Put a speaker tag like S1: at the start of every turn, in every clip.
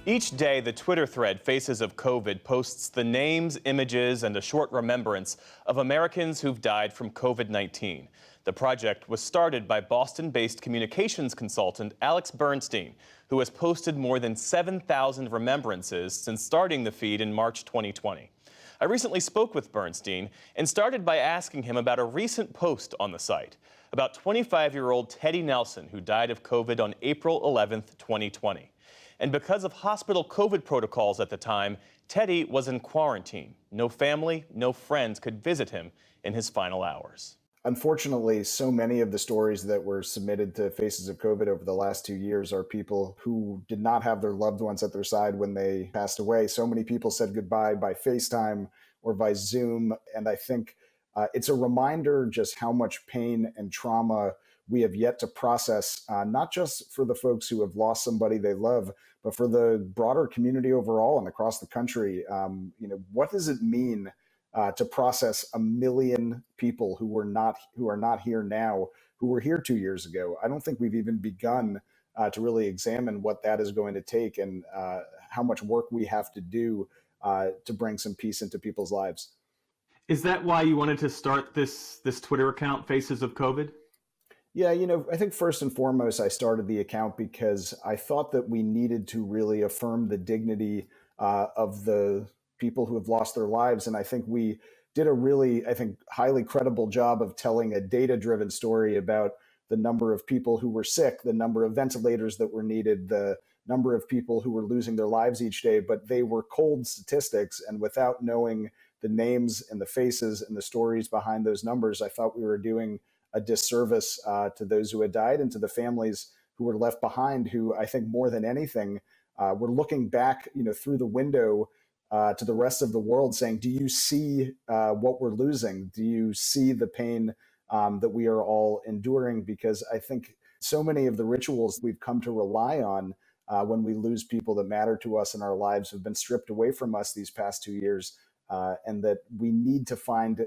S1: Each day, the Twitter thread Faces of COVID posts the names, images, and a short remembrance of Americans who've died from COVID-19. The project was started by Boston-based communications consultant Alex Bernstein, who has posted more than 7,000 remembrances since starting the feed in March 2020. I recently spoke with Bernstein and started by asking him about a recent post on the site about 25-year-old Teddy Nelson, who died of COVID on April 11th, 2020. And because of hospital COVID protocols at the time, Teddy was in quarantine. No family, no friends could visit him in his final hours.
S2: Unfortunately, so many of the stories that were submitted to Faces of COVID over the last 2 years are people who did not have their loved ones at their side when they passed away. So many people said goodbye by FaceTime or by Zoom. And I think it's a reminder just how much pain and trauma we have yet to process, not just for the folks who have lost somebody they love, but for the broader community overall and across the country. What does it mean to process 1 million people who are not here now, who were here 2 years ago? I don't think we've even begun to really examine what that is going to take and how much work we have to do to bring some peace into people's lives.
S3: Is that why you wanted to start this Twitter account, Faces of COVID?
S2: Yeah, I think first and foremost, I started the account because I thought that we needed to really affirm the dignity of the people who have lost their lives. And I think we did a really, highly credible job of telling a data-driven story about the number of people who were sick, the number of ventilators that were needed, the number of people who were losing their lives each day. But they were cold statistics. And without knowing the names and the faces and the stories behind those numbers, I thought we were doing a disservice to those who had died and to the families who were left behind, who I think more than anything were looking back, through the window to the rest of the world saying, do you see what we're losing? Do you see the pain that we are all enduring? Because I think so many of the rituals we've come to rely on when we lose people that matter to us in our lives have been stripped away from us these past 2 years, and that we need to find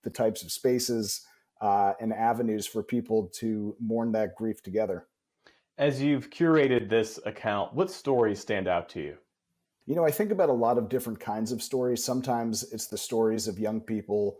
S2: the types of spaces and avenues for people to mourn that grief together.
S1: As you've curated this account, what stories stand out to you?
S2: I think about a lot of different kinds of stories. Sometimes it's the stories of young people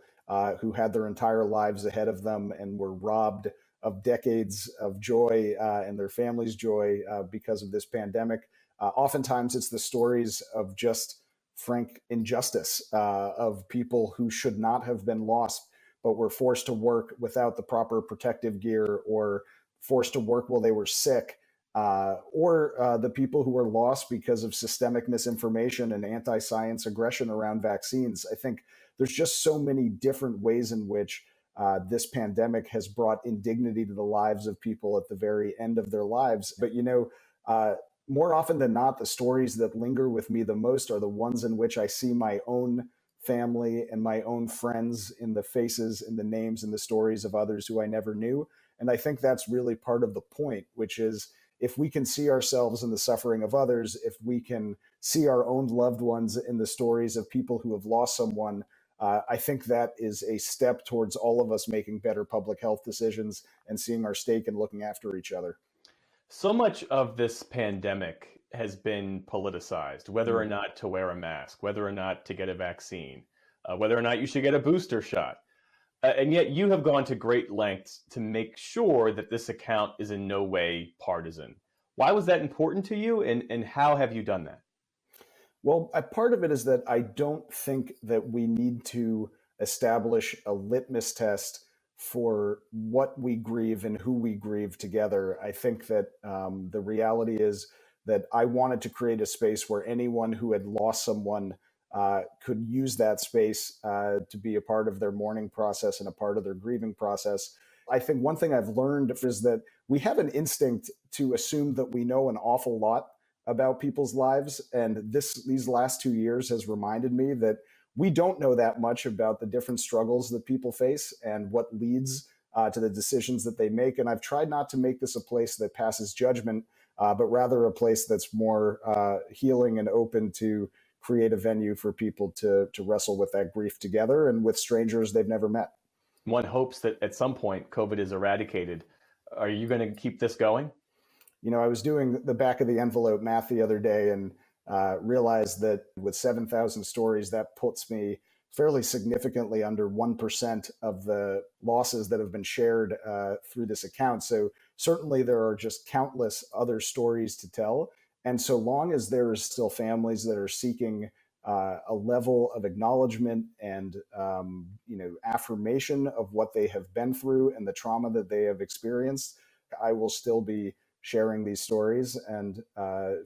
S2: who had their entire lives ahead of them and were robbed of decades of joy and their family's joy because of this pandemic. Oftentimes it's the stories of just frank injustice of people who should not have been lost, but were forced to work without the proper protective gear or forced to work while they were sick. Or the people who were lost because of systemic misinformation and anti-science aggression around vaccines. I think there's just so many different ways in which this pandemic has brought indignity to the lives of people at the very end of their lives. But, more often than not, the stories that linger with me the most are the ones in which I see my own family and my own friends in the faces and the names and the stories of others who I never knew. And I think that's really part of the point, which is, if we can see ourselves in the suffering of others, if we can see our own loved ones in the stories of people who have lost someone, I think that is a step towards all of us making better public health decisions and seeing our stake and looking after each other.
S1: So much of this pandemic has been politicized, whether or not to wear a mask, whether or not to get a vaccine, whether or not you should get a booster shot. And yet you have gone to great lengths to make sure that this account is in no way partisan. Why was that important to you, and how have you done that?
S2: Well, a part of it is that I don't think that we need to establish a litmus test for what we grieve and who we grieve together. I think that the reality is that I wanted to create a space where anyone who had lost someone could use that space to be a part of their mourning process and a part of their grieving process. I think one thing I've learned is that we have an instinct to assume that we know an awful lot about people's lives. And these last 2 years has reminded me that we don't know that much about the different struggles that people face and what leads to the decisions that they make. And I've tried not to make this a place that passes judgment, but rather a place that's more healing and open to create a venue for people to wrestle with that grief together and with strangers they've never met.
S1: One hopes that at some point COVID is eradicated. Are you going to keep this going?
S2: I was doing the back of the envelope math the other day, and realize that with 7,000 stories, that puts me fairly significantly under 1% of the losses that have been shared through this account. So certainly there are just countless other stories to tell. And so long as there is still families that are seeking a level of acknowledgement and affirmation of what they have been through and the trauma that they have experienced, I will still be sharing these stories and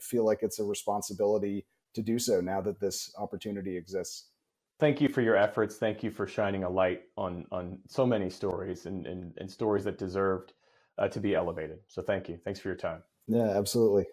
S2: feel like it's a responsibility to do so now that this opportunity exists.
S1: Thank you for your efforts. Thank you for shining a light on so many stories and stories that deserved to be elevated. So thank you. Thanks for your time.
S2: Yeah, absolutely.